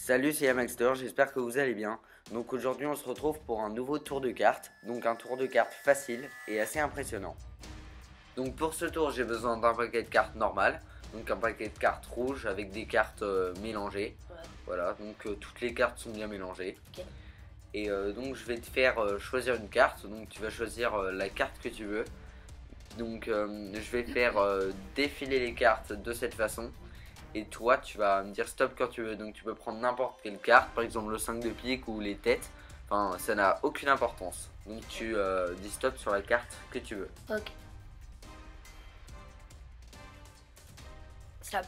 Salut, c'est Yamaxter, j'espère que vous allez bien. Donc aujourd'hui on se retrouve pour un nouveau tour de cartes, donc un tour de cartes facile et assez impressionnant. Donc pour ce tour j'ai besoin d'un paquet de cartes normal, donc un paquet de cartes rouges avec des cartes mélangées. Ouais. Voilà, donc toutes les cartes sont bien mélangées. Ok. Et donc je vais te faire choisir une carte, donc tu vas choisir la carte que tu veux. Donc je vais faire défiler les cartes de cette façon. Et toi tu vas me dire stop quand tu veux, donc tu peux prendre n'importe quelle carte, par exemple le 5 de pique ou les têtes, enfin ça n'a aucune importance, donc tu dis stop sur la carte que tu veux. Ok. Stop.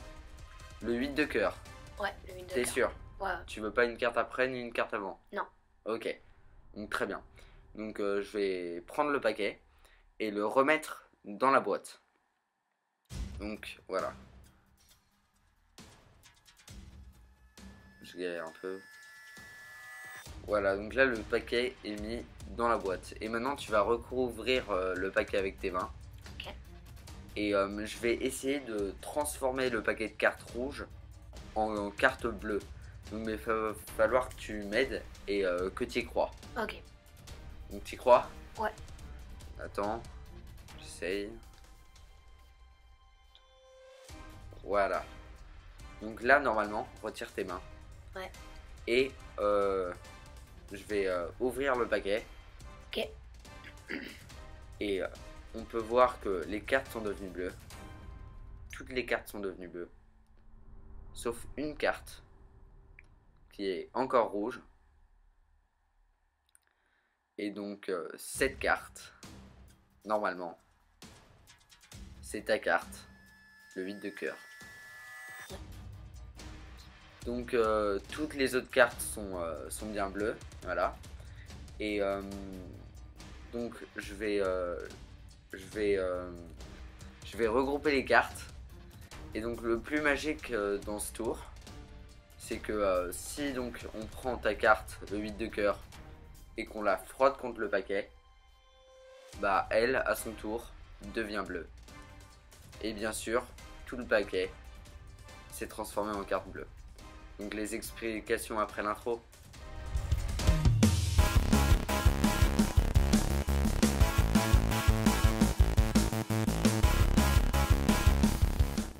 Le 8 de cœur, Ouais, le 8 de t'es cœur. sûr? Ouais. Tu veux pas une carte après ni une carte avant? Non. Ok, donc très bien. Donc je vais prendre le paquet et le remettre dans la boîte. Donc voilà. Je galère un peu. Voilà, donc là le paquet est mis dans la boîte. Et maintenant tu vas recouvrir le paquet avec tes mains. Ok. Et je vais essayer de transformer le paquet de cartes rouges en carte bleue. Donc il va falloir que tu m'aides et que tu y crois. Ok. Donc tu y crois? Ouais. Attends, j'essaye. Voilà. Donc là normalement, retire tes mains. Ouais. Et je vais ouvrir le paquet. Ok. Et on peut voir que les cartes sont devenues bleues. Toutes les cartes sont devenues bleues. Sauf une carte qui est encore rouge. Et donc cette carte, normalement, c'est ta carte, le 8 de cœur. Donc toutes les autres cartes sont bien bleues, voilà. Et donc je vais regrouper les cartes. Et donc le plus magique dans ce tour, c'est que si donc on prend ta carte, le 8 de cœur, et qu'on la frotte contre le paquet, bah elle, à son tour, devient bleue. Et bien sûr, tout le paquet s'est transformé en carte bleue. Donc les explications après l'intro.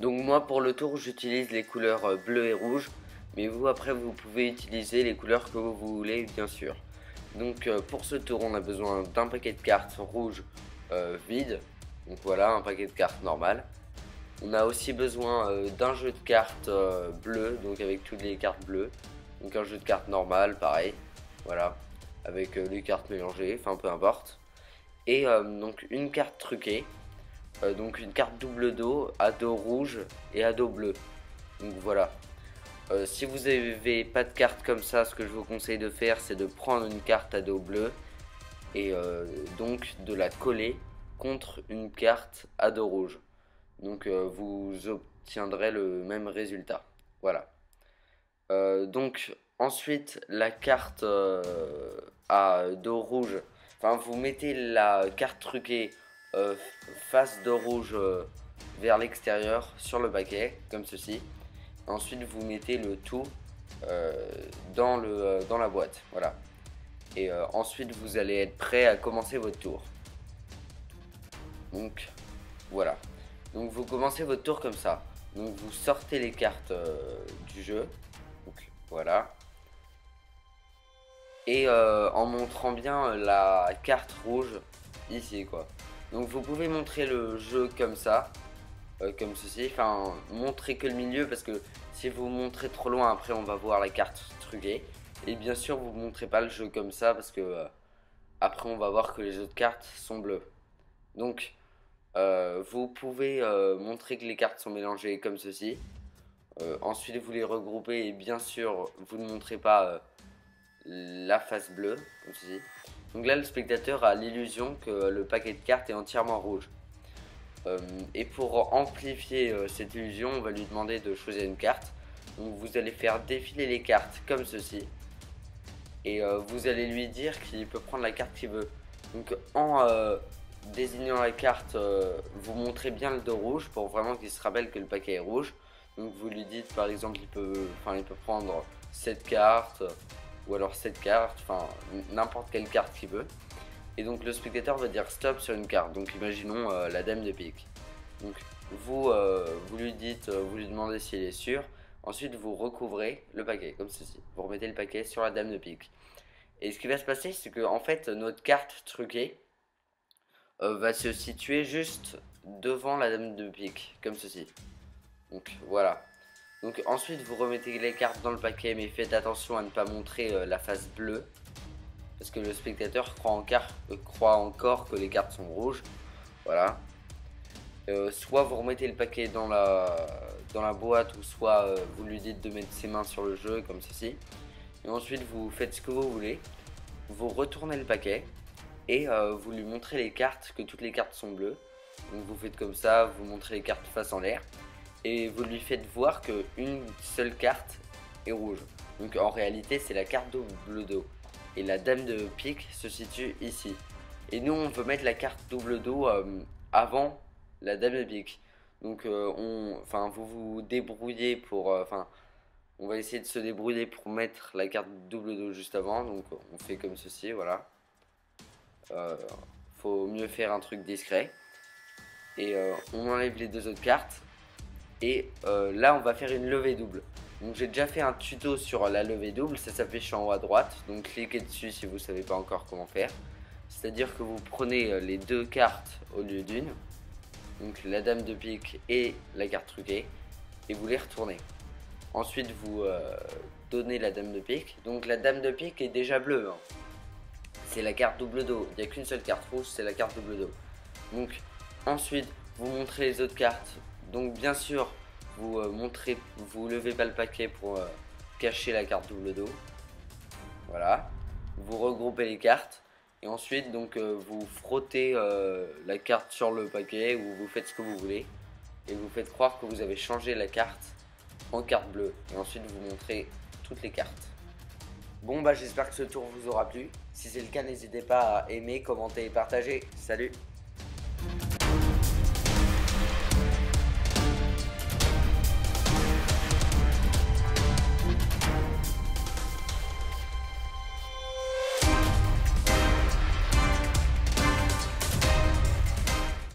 Donc moi pour le tour j'utilise les couleurs bleu et rouge, mais vous après vous pouvez utiliser les couleurs que vous voulez bien sûr. Donc pour ce tour on a besoin d'un paquet de cartes rouges vides, donc voilà un paquet de cartes normal. On a aussi besoin d'un jeu de cartes bleues, donc avec toutes les cartes bleues, donc un jeu de cartes normal pareil, voilà, avec les cartes mélangées, enfin peu importe. Et donc une carte truquée. Donc une carte double dos à dos rouge et à dos bleu. Donc voilà. Si vous n'avez pas de carte comme ça, ce que je vous conseille de faire, c'est de prendre une carte à dos bleu et donc de la coller contre une carte à dos rouge. Donc vous obtiendrez le même résultat. Voilà. Donc ensuite la carte à dos rouge, enfin vous mettez la carte truquée face dos rouge vers l'extérieur sur le paquet, comme ceci. Ensuite vous mettez le tout dans la boîte, voilà. Et ensuite vous allez être prêt à commencer votre tour. Donc voilà. Donc vous commencez votre tour comme ça. Donc vous sortez les cartes du jeu. Donc voilà. Et en montrant bien la carte rouge ici quoi. Donc vous pouvez montrer le jeu comme ça, comme ceci. Enfin montrer que le milieu parce que si vous montrez trop loin après on va voir la carte truquée. Et bien sûr vous ne montrez pas le jeu comme ça parce que après on va voir que les autres cartes sont bleues. Donc vous pouvez montrer que les cartes sont mélangées comme ceci. Ensuite vous les regroupez et bien sûr vous ne montrez pas la face bleue comme ceci. Donc là le spectateur a l'illusion que le paquet de cartes est entièrement rouge. Et pour amplifier cette illusion on va lui demander de choisir une carte. Donc vous allez faire défiler les cartes comme ceci. Et vous allez lui dire qu'il peut prendre la carte qu'il veut. Donc en désignant la carte, vous montrez bien le dos rouge pour vraiment qu'il se rappelle que le paquet est rouge. Donc vous lui dites par exemple il peut prendre cette carte, ou alors cette carte, enfin n'importe quelle carte qu'il veut. Et donc le spectateur va dire stop sur une carte. Donc imaginons la dame de pique. Donc vous lui dites, vous lui demandez s'il est sûr. Ensuite vous recouvrez le paquet comme ceci. Vous remettez le paquet sur la dame de pique. Et ce qui va se passer, c'est que en fait notre carte truquée va se situer juste devant la dame de pique, comme ceci. Donc voilà. Donc ensuite vous remettez les cartes dans le paquet, mais faites attention à ne pas montrer la face bleue, parce que le spectateur croit encore que les cartes sont rouges. Voilà. Soit vous remettez le paquet dans la boîte, ou soit vous lui dites de mettre ses mains sur le jeu, comme ceci. Et ensuite vous faites ce que vous voulez. Vous retournez le paquet et vous lui montrez les cartes, que toutes les cartes sont bleues. Donc vous faites comme ça, vous montrez les cartes face en l'air. Et vous lui faites voir qu'une seule carte est rouge. Donc en réalité c'est la carte double dos. Et la dame de pique se situe ici. Et nous on veut mettre la carte double dos avant la dame de pique. Donc vous vous débrouillez pour... on va essayer de se débrouiller pour mettre la carte double dos juste avant. Donc on fait comme ceci, voilà. Faut mieux faire un truc discret. Et on enlève les deux autres cartes. Et là on va faire une levée double. Donc j'ai déjà fait un tuto sur la levée double, ça s'affiche en haut à droite. Donc cliquez dessus si vous ne savez pas encore comment faire. C'est à dire que vous prenez les deux cartes au lieu d'une, donc la dame de pique et la carte truquée, et vous les retournez. Ensuite vous donnez la dame de pique. Donc la dame de pique est déjà bleue, hein. C'est la carte double dos, il n'y a qu'une seule carte rouge, c'est la carte double dos. Donc ensuite vous montrez les autres cartes. Donc bien sûr vous levez pas le paquet pour cacher la carte double dos. Voilà, vous regroupez les cartes et ensuite donc vous frottez la carte sur le paquet, ou vous faites ce que vous voulez et vous faites croire que vous avez changé la carte en carte bleue, et ensuite vous montrez toutes les cartes. Bon bah j'espère que ce tour vous aura plu. Si c'est le cas, n'hésitez pas à aimer, commenter et partager. Salut!